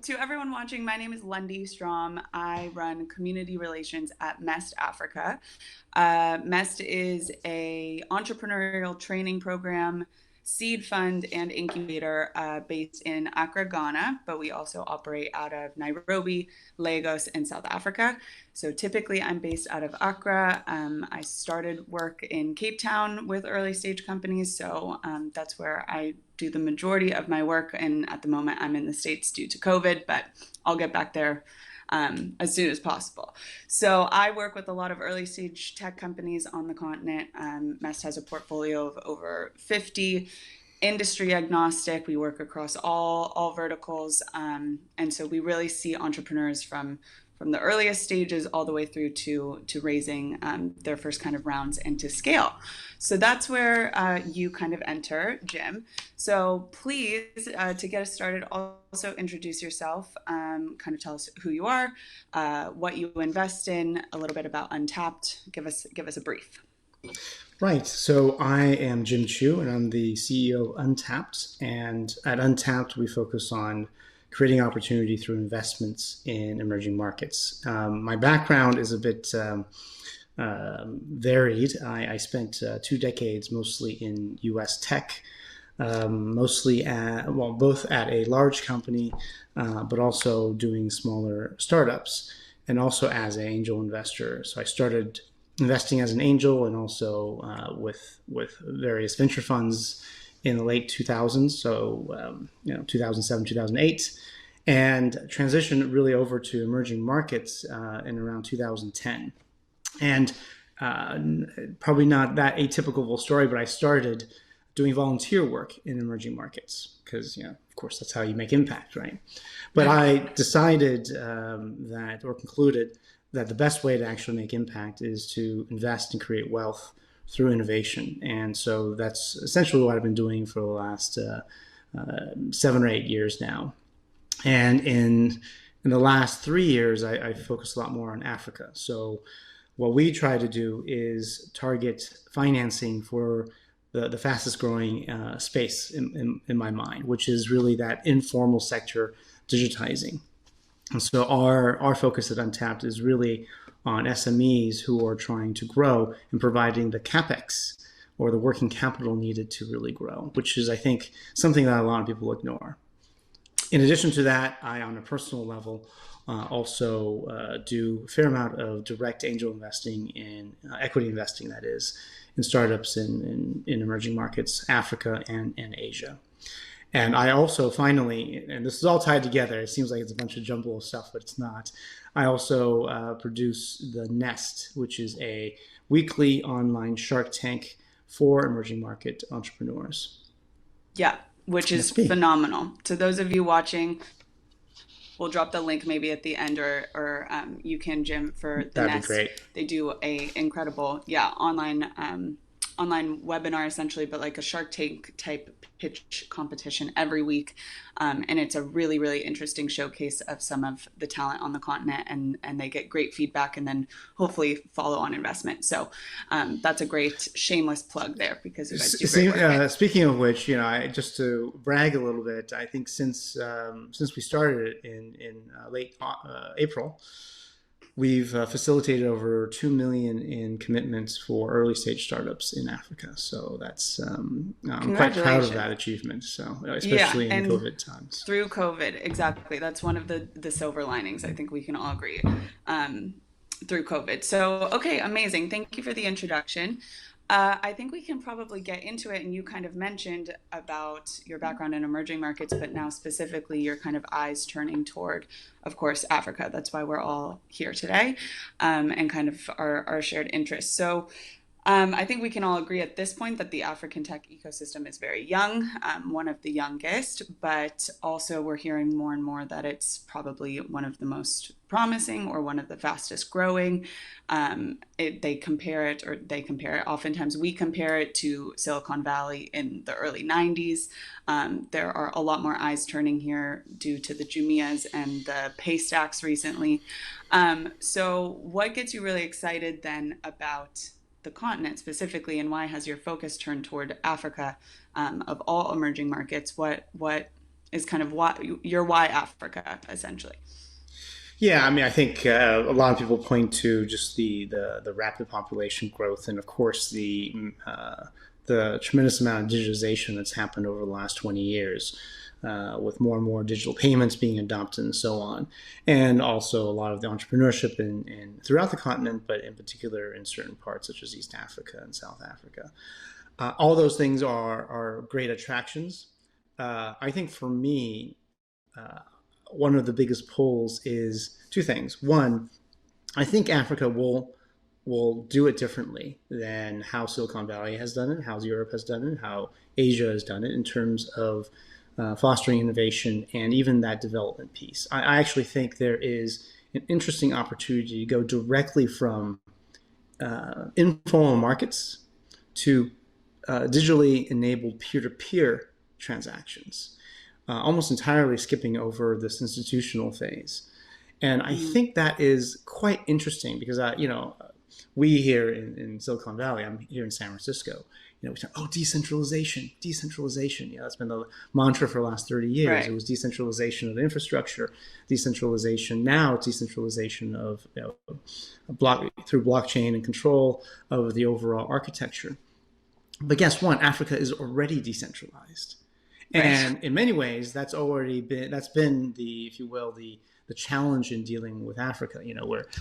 to everyone watching, my name is Lundie Strom. I run community relations at MEST Africa. MEST is a entrepreneurial training program, seed fund, and incubator based in Accra, Ghana, but we also operate out of Nairobi, Lagos, and South Africa. So typically I'm based out of Accra. I started work in Cape Town with early stage companies, so that's where I do the majority of my work. And at the moment I'm in the States due to COVID, but I'll get back there as soon as possible. So I work with a lot of early stage tech companies on the continent. MEST has a portfolio of over 50, industry agnostic. We work across all verticals, and so we really see entrepreneurs from the earliest stages all the way through to raising their first kind of rounds and to scale. So that's where you kind of enter, Jim. So please, to get us started, also introduce yourself, kind of tell us who you are, what you invest in, a little bit about Untappd. Give us a brief. Right. So I am Jim Chu, and I'm the CEO of Untappd. And at Untappd, we focus on creating opportunity through investments in emerging markets. My background is a bit varied. I spent 2 decades mostly in U.S. tech, mostly both at a large company, but also doing smaller startups, and also as an angel investor. So I started investing as an angel and also with various venture funds in the late 2000s, so 2007, 2008, and transitioned really over to emerging markets in around 2010. And probably not that atypical of a story, but I started doing volunteer work in emerging markets because, of course, that's how you make impact, right? But I decided concluded that the best way to actually make impact is to invest and create wealth through innovation. And so that's essentially what I've been doing for the last 7 or 8 years now. And in the last 3 years, I focused a lot more on Africa. So what we try to do is target financing for the fastest growing space in my mind, which is really that informal sector digitizing. And so our focus at Untappd is really on SMEs who are trying to grow and providing the capex or the working capital needed to really grow, which is, I think, something that a lot of people ignore. In addition to that, I, on a personal level, also do a fair amount of direct angel investing in equity investing, that is, in startups in emerging markets, Africa and Asia. And I also finally, and this is all tied together, it seems like it's a bunch of jumble of stuff, but it's not. I also produce the Nest, which is a weekly online Shark Tank for emerging market entrepreneurs. Yeah, which is phenomenal. To those of you watching, we'll drop the link maybe at the end, or you can, Jim, for the That'd Nest. be great. They do a incredible, online webinar essentially, but like a Shark Tank type pitch competition every week. And it's a really, really interesting showcase of some of the talent on the continent, and they get great feedback and then hopefully follow on investment. So that's a great shameless plug there because you guys do great work, right? Speaking of which, just to brag a little bit, I think since we started it in late April, we've facilitated over 2 million in commitments for early stage startups in Africa. So that's I'm quite proud of that achievement. So especially in COVID times. Through COVID, exactly. That's one of the silver linings. I think we can all agree through COVID. So okay, amazing. Thank you for the introduction. I think we can probably get into it. And you kind of mentioned about your background in emerging markets, but now specifically your kind of eyes turning toward, of course, Africa. That's why we're all here today, and kind of our shared interests. So I think we can all agree at this point that the African tech ecosystem is very young, one of the youngest, but also we're hearing more and more that it's probably one of the most promising or one of the fastest growing. They compare it, oftentimes we compare it to Silicon Valley in the early 90s. There are a lot more eyes turning here due to the Jumias and the pay stacks recently. So what gets you really excited then about the continent specifically, and why has your focus turned toward Africa, of all emerging markets? What is kind of why your why Africa, essentially. Yeah, I mean, I think a lot of people point to just the rapid population growth, and of course the tremendous amount of digitization that's happened over the last 20 years, with more and more digital payments being adopted and so on, and also a lot of the entrepreneurship in throughout the continent, but in particular in certain parts such as East Africa and South Africa. All those things are great attractions. I think for me, uh, one of the biggest pulls is two things. One, I think Africa will do it differently than how Silicon Valley has done it, how Europe has done it, how Asia has done it in terms of fostering innovation and even that development piece. I actually think there is an interesting opportunity to go directly from informal markets to digitally enabled peer-to-peer transactions, almost entirely skipping over this institutional phase. And I Mm, think that is quite interesting because, we here in Silicon Valley, I'm here in San Francisco, we talk, oh, decentralization, decentralization. That's been the mantra for the last 30 years. It right. was decentralization of the infrastructure, decentralization. Now it's decentralization of, through blockchain and control of the overall architecture. But guess what? Africa is already decentralized. Right. And in many ways, that's been the, if you will, the challenge in dealing with Africa.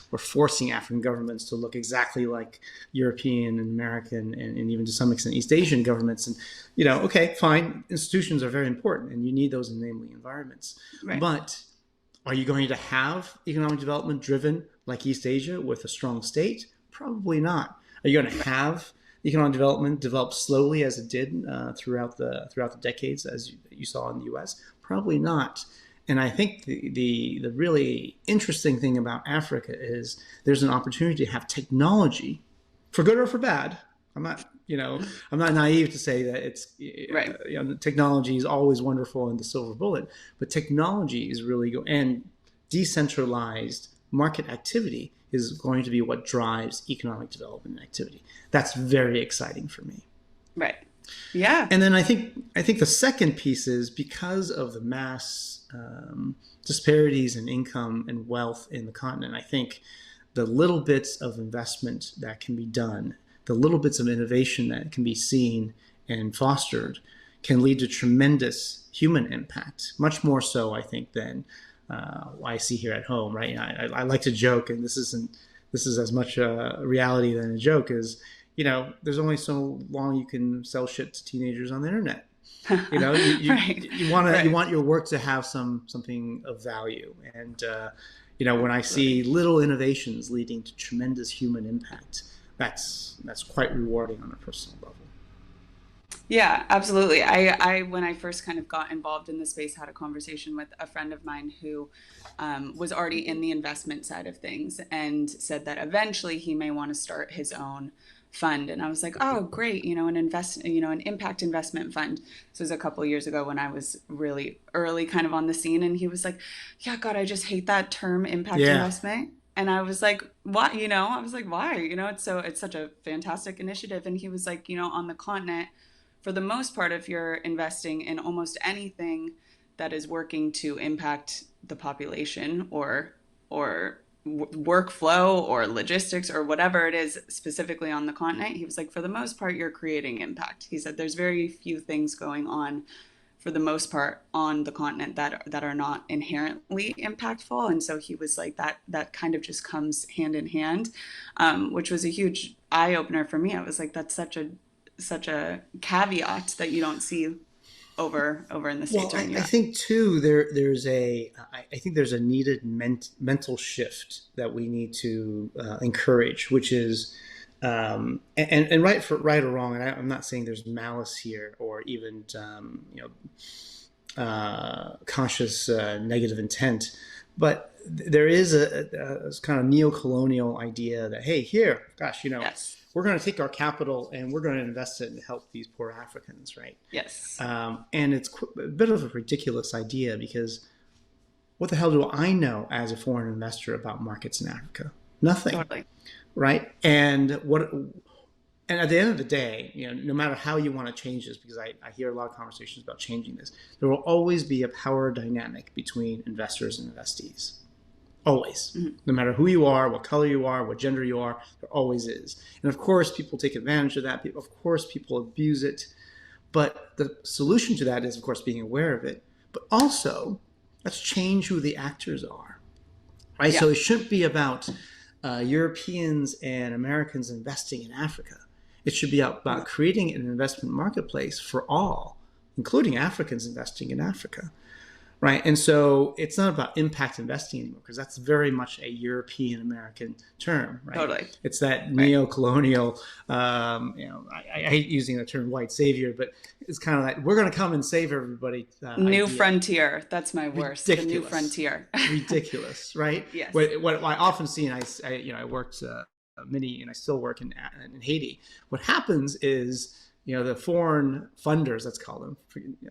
We're forcing African governments to look exactly like European and American and even to some extent East Asian governments. And okay, fine, institutions are very important, and you need those enabling environments. Right. But are you going to have economic development driven like East Asia with a strong state? Probably not. Are you going to have economic development develop slowly as it did throughout the decades, as you saw in the U.S.? Probably not. And I think the really interesting thing about Africa is there's an opportunity to have technology, for good or for bad. I'm not, I'm not naive to say that Right. technology is always wonderful and the silver bullet, but technology is really and decentralized market activity is going to be what drives economic development and activity. That's very exciting for me. Right. Yeah. And then I think the second piece is because of the mass disparities in income and wealth in the continent. I think the little bits of investment that can be done, the little bits of innovation that can be seen and fostered, can lead to tremendous human impact. Much more so, I think, than I see here at home. Right? I like to joke, and this is as much a reality than a joke. Is there's only so long you can sell shit to teenagers on the internet. Right. You Right. want your work to have something of value, and when I see Absolutely. little innovations leading to tremendous human impact, that's quite rewarding on a personal level. Yeah, absolutely. I when I first kind of got involved in the space, had a conversation with a friend of mine who was already in the investment side of things and said that eventually he may want to start his own fund. And I was like, oh, great, an impact investment fund. So it was a couple of years ago when I was really early kind of on the scene. And he was like, yeah, God, I just hate that term impact Yeah, investment. And I was like, why? I was like, why? It's such a fantastic initiative. And he was like, on the continent, for the most part, if you're investing in almost anything that is working to impact the population or workflow or logistics or whatever it is specifically on the continent, he was like, for the most part, you're creating impact. He said there's very few things going on for the most part on the continent that are not inherently impactful. And so he was like, that kind of just comes hand in hand, which was a huge eye opener for me. I was like, that's such a caveat that you don't see over in the well, states or I, in I Europe. think too I think there's a needed mental shift that we need to encourage, which is and right or wrong, and I'm not saying there's malice here or even conscious negative intent, but there is a kind of neo-colonial idea that, hey, here, gosh, Yes. we're going to take our capital and we're going to invest it and help these poor Africans, right? Yes. And it's a bit of a ridiculous idea because what the hell do I know as a foreign investor about markets in Africa? Nothing, Totally. right? And And at the end of the day, no matter how you want to change this, because I hear a lot of conversations about changing this, there will always be a power dynamic between investors and investees. Always. Mm-hmm. No matter who you are, what color you are, what gender you are, there always is. And of course, people take advantage of that. Of course, people abuse it. But the solution to that is, of course, being aware of it. But also, let's change who the actors are. Right? Yeah. So it shouldn't be about Europeans and Americans investing in Africa. It should be about creating an investment marketplace for all, including Africans investing in Africa. Right. And so it's not about impact investing anymore, because that's very much a European American term. Right. Totally. It's that neo-colonial, I hate using the term white savior, but it's kind of like, we're going to come and save everybody. New idea. Frontier. That's my worst. Ridiculous. The new frontier. Ridiculous. Right. Yes. What I often see, and I worked and I still work in Haiti. What happens is, the foreign funders, let's call them,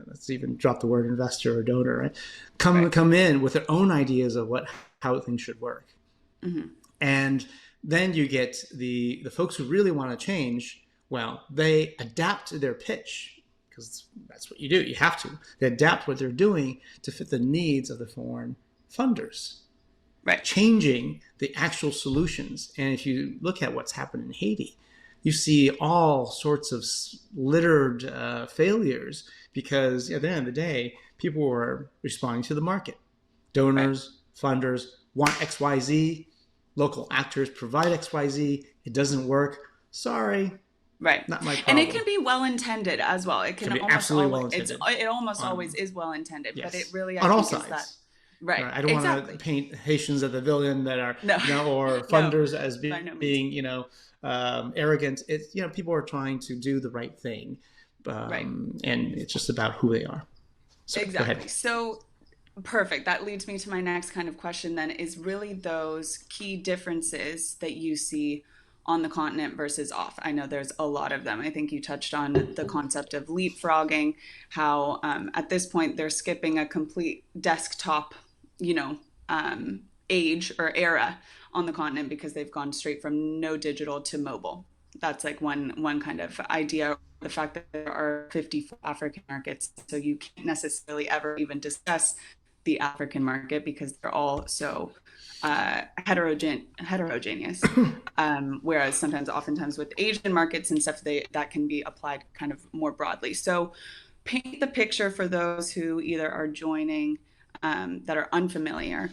let's even drop the word investor or donor, right? Come in with their own ideas of how things should work. Mm-hmm. And then you get the folks who really want to change. Well, they adapt their pitch, because that's what you do. You have to. They adapt what they're doing to fit the needs of the foreign funders. Right. Changing the actual solutions. And if you look at what's happened in Haiti, you see all sorts of littered failures, because at the end of the day, people were responding to the market. Donors, funders want XYZ, local actors provide XYZ, it doesn't work. Sorry. Right. Not my problem. And it can be well-intended as well. It can be almost absolutely well-intended. It almost always is well-intended, yes. but it really, on all think, sides. is that. Right. I don't want to paint Haitians as the villain that are, or funders as being, arrogant. It's, people are trying to do the right thing, and it's just about who they are. So, exactly. So perfect. That leads me to my next kind of question then, is really those key differences that you see on the continent versus off. I know there's a lot of them. I think you touched on the concept of leapfrogging, how at this point they're skipping a complete desktop age or era on the continent, because they've gone straight from no digital to mobile. That's like one kind of idea. The fact that there are 54 African markets, so you can't necessarily ever even discuss the African market, because they're all so heterogeneous. Whereas oftentimes with Asian markets and stuff, that can be applied kind of more broadly. So paint the picture for those who either are joining that are unfamiliar,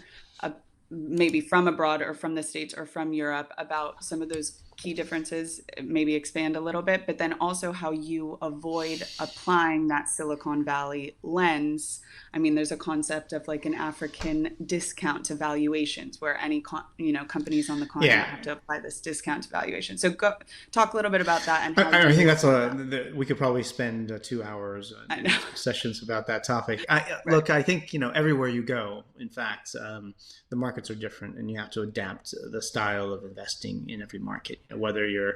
maybe from abroad or from the States or from Europe, about some of those key differences, maybe expand a little bit, but then also how you avoid applying that Silicon Valley lens. I mean, there's a concept of like an African discount to valuations, where any companies on the continent have to apply this discount to valuation. So talk a little bit about that. And I think that's we could probably spend 2 hours sessions about that topic. Look, I think everywhere you go, in fact, the markets are different, and you have to adapt the style of investing in every market. Whether you're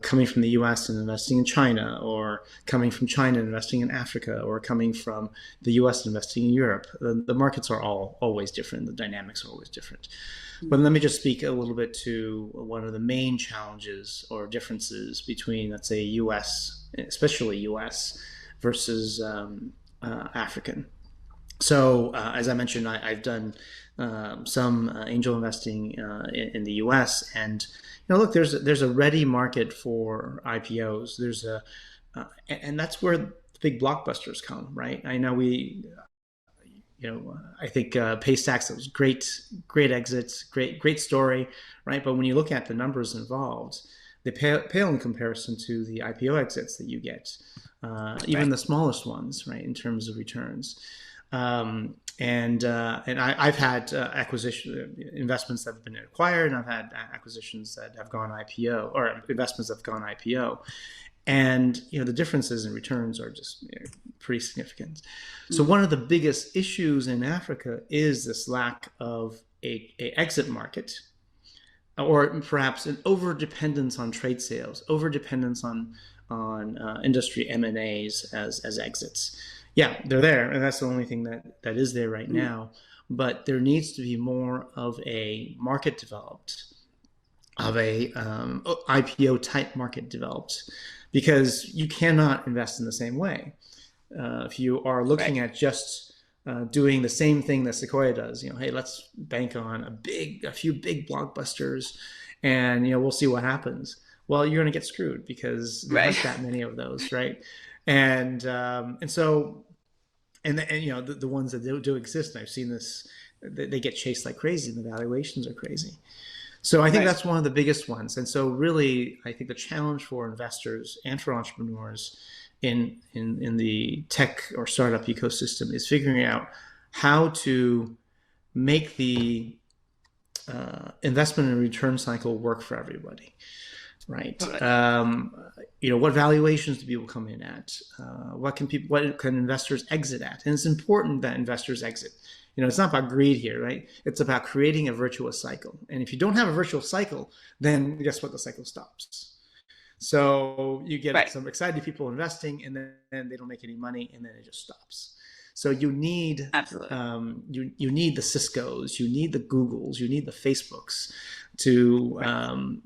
coming from the U.S. and investing in China, or coming from China and investing in Africa, or coming from the U.S. and investing in Europe, the markets are always different. The dynamics are always different. But let me just speak a little bit to one of the main challenges or differences between, let's say, U.S., especially U.S. versus African. So as I mentioned, I've done some angel investing in the U.S. and look, there's a ready market for IPOs. There's and that's where the big blockbusters come, right? I know I think Paystacks was great exits, great story, right? But when you look at the numbers involved, they pale in comparison to the IPO exits that you get, even the smallest ones, right, in terms of returns. And I've had investments that have been acquired, and I've had acquisitions that have gone IPO, or investments that have gone IPO. And the differences in returns are just pretty significant. Mm-hmm. So one of the biggest issues in Africa is this lack of a exit market, or perhaps an over dependence on trade sales, over dependence on industry M&As as exits. Yeah, they're there, and that's the only thing that is there right now. But there needs to be more of a market developed of a IPO type market developed, because you cannot invest in the same way. If you are looking Right. at just doing the same thing that Sequoia does, hey, let's bank on a few big blockbusters, and we'll see what happens. Well, you're going to get screwed because there Right. aren't that many of those, right? And so the ones that do exist, and I've seen this, they get chased like crazy, and the valuations are crazy. So I think Right. that's one of the biggest ones. And so really, I think the challenge for investors and for entrepreneurs in the tech or startup ecosystem is figuring out how to make the investment and return cycle work for everybody, right? Totally. What valuations do people come in at? What can investors exit at? And it's important that investors exit. It's not about greed here, right? It's about creating a virtuous cycle. And if you don't have a virtuous cycle, then guess what? The cycle stops. So you get Right. some excited people investing, and then they don't make any money, and then it just stops. So you need Absolutely. you need the Ciscos, you need the Googles, you need the Facebooks to Right.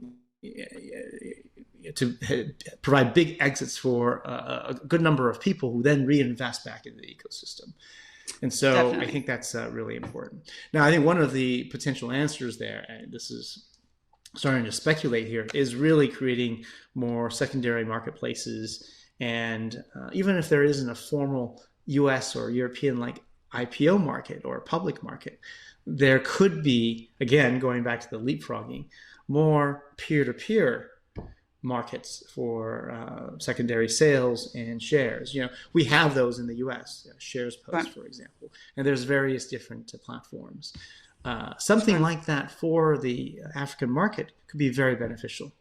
provide big exits for a good number of people who then reinvest back into the ecosystem. And so I Definitely. think that's really important. Now, I think one of the potential answers there, and this is starting to speculate here, is really creating more secondary marketplaces. And even if there isn't a formal US or European like IPO market or public market, there could be, again, going back to the leapfrogging, more peer-to-peer markets for secondary sales and shares. We have those in the US, Shares Post, Right. for example, and there's various different platforms. Something Sure. like that for the African market could be very beneficial.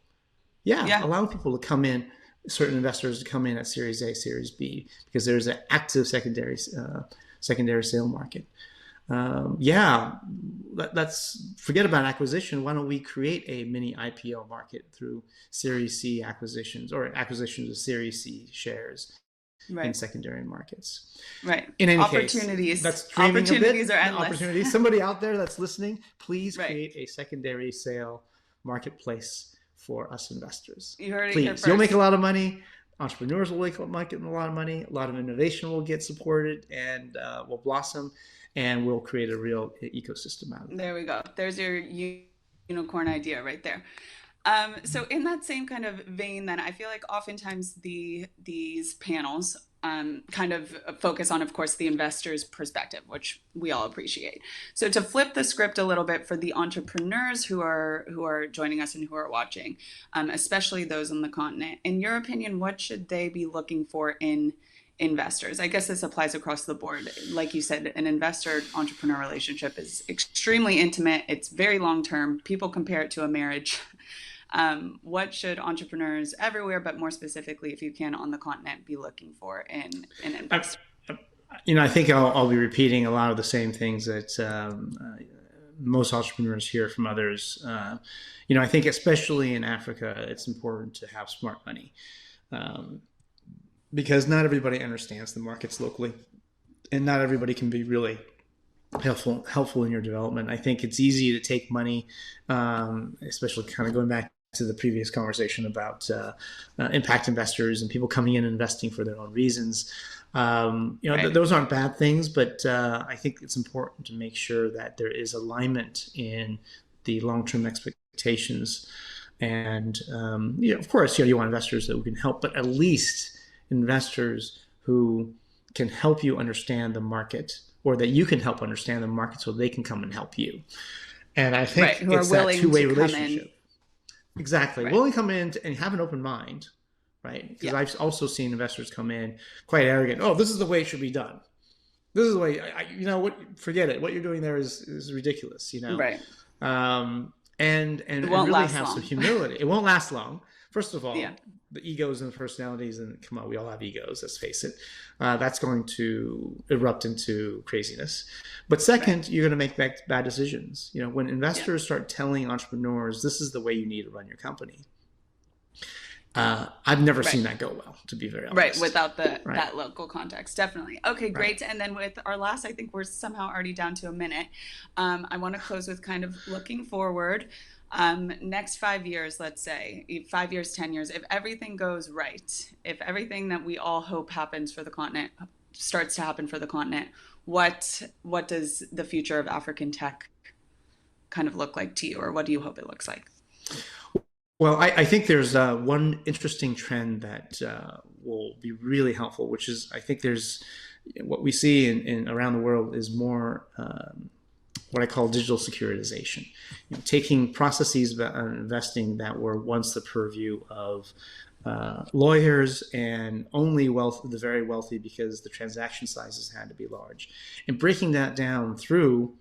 Yeah, Yeah. allow people to come in, certain investors to come in at Series A, Series B, because there's an active secondary sale market. Yeah, let's forget about acquisition. Why don't we create a mini IPO market through Series C acquisitions or acquisitions of Series C shares in Right. secondary markets? Right. In any case, Opportunities. that's dreaming a Opportunities bit. are endless. Opportunity. Somebody out there that's listening, please Right. create a secondary sale marketplace for us investors. You heard it here Please, you'll make a first. lot of money. Entrepreneurs will make a lot of money. A lot of innovation will get supported and will blossom, and we'll create a real ecosystem out of it. There we go. There's your unicorn idea right there. So in that same kind of vein, then I feel like oftentimes these panels kind of focus on, of course, the investor's perspective, which we all appreciate. So to flip the script a little bit for the entrepreneurs who are joining us and who are watching, especially those on the continent, in your opinion, what should they be looking for in investors? I guess this applies across the board. Like you said, an investor entrepreneur relationship is extremely intimate. It's very long term. People compare it to a marriage. What should entrepreneurs everywhere, but more specifically, if you can, on the continent, be looking for in an I, investor? I think I'll be repeating a lot of the same things that most entrepreneurs hear from others. I think especially in Africa, it's important to have smart money. Um, because not everybody understands the markets locally, and not everybody can be really helpful in your development. I think it's easy to take money, especially kind of going back to the previous conversation about impact investors and people coming in and investing for their own reasons. Right. Those aren't bad things, but I think it's important to make sure that there is alignment in the long-term expectations. And of course, you want investors that can help, but at least investors who can help you understand the market, or that you can help understand the market so they can come and help you. And I Right. think Who are it's that willing two-way to come in. relationship. Exactly. Right. Willing to come in and have an open mind, right? Because Yeah. I've also seen investors come in quite arrogant. Oh, this is the way it should be done. This is the way, what, forget it. What you're doing there is ridiculous, Right. and It won't really last have some long. humility. It won't last long. First of Yeah. all, the egos and the personalities, and come on, we all have egos, let's face it. That's going to erupt into craziness. But Right. second, you're going to make bad decisions. When Yeah. investors start telling entrepreneurs, this is the way you need to run your company, I've never Right. seen that go well, to be very Right, honest. without the Right, that local context, definitely. Okay, right. great. And then with our last, I think we're somehow already down to a minute. I want to close with kind of looking forward. Next 5 years, let's say, 5 years, 10 years, if everything goes right, if everything that we all hope happens for the continent starts to happen for the continent, what does the future of African tech kind of look like to you, or what do you hope it looks like? Well, I think there's one interesting trend that will be really helpful, which is I think there's what we see in around the world is more what I call digital securitization, taking processes of investing that were once the purview of lawyers and only the very wealthy because the transaction sizes had to be large, and breaking that down through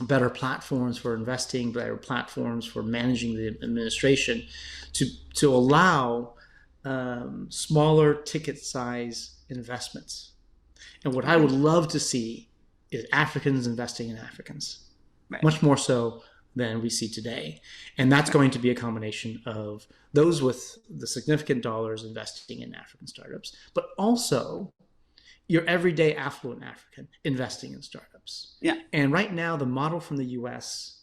better platforms for investing, better platforms for managing the administration, to allow smaller ticket size investments. And what I Okay. would love to see is Africans investing in Africans, Right. much more so than we see today. And that's Right. going to be a combination of those with the significant dollars investing in African startups, but also your everyday affluent African investing in startups. Yeah. And right now, the model from the U.S.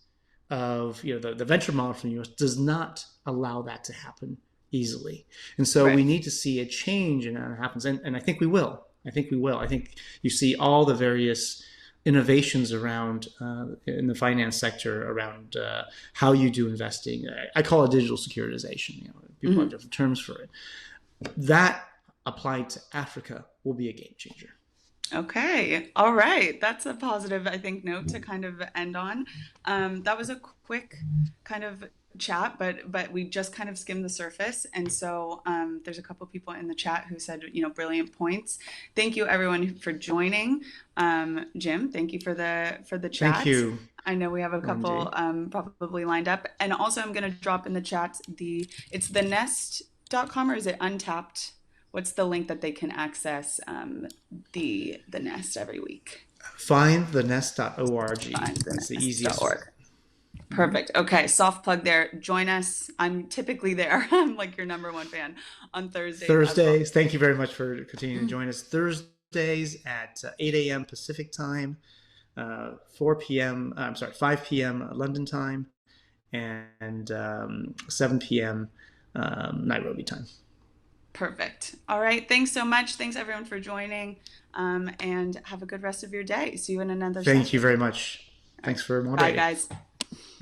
of the venture model from the U.S. does not allow that to happen easily. And so we Right. need to see a change in how it happens. And I think we will. I think we will. I think you see all the various innovations around in the finance sector around how you do investing. I call it digital securitization. People have Mhm. different terms for it. That applied to Africa will be a game changer. Okay. All right. That's a positive, I think, note to kind of end on. That was a quick kind of chat, but we just kind of skimmed the surface. And so there's a couple people in the chat who said, brilliant points. Thank you everyone for joining. Jim, thank you for the Thank chat. you, I know we have a couple Lundie. probably lined up. And also I'm going to drop in the chat it's thenest.com, or is it Untapped? What's the link that they can access the nest every week? Findthenest.org is the easiest way. Findthenest.org. Perfect. Okay, soft plug there. Join us. I'm typically there. I'm like your number one fan on Thursdays as well. Thursdays, thank you very much for continuing to join us. Thursdays at 8 a.m. Pacific time, 4 p.m. I'm sorry, 5 p.m. London time, and 7 p.m. Nairobi time. Perfect. All right. Thanks so much. Thanks everyone for joining. And have a good rest of your day. See you in another Thank you session. very much. All right. Thanks for Bye, moderating. guys.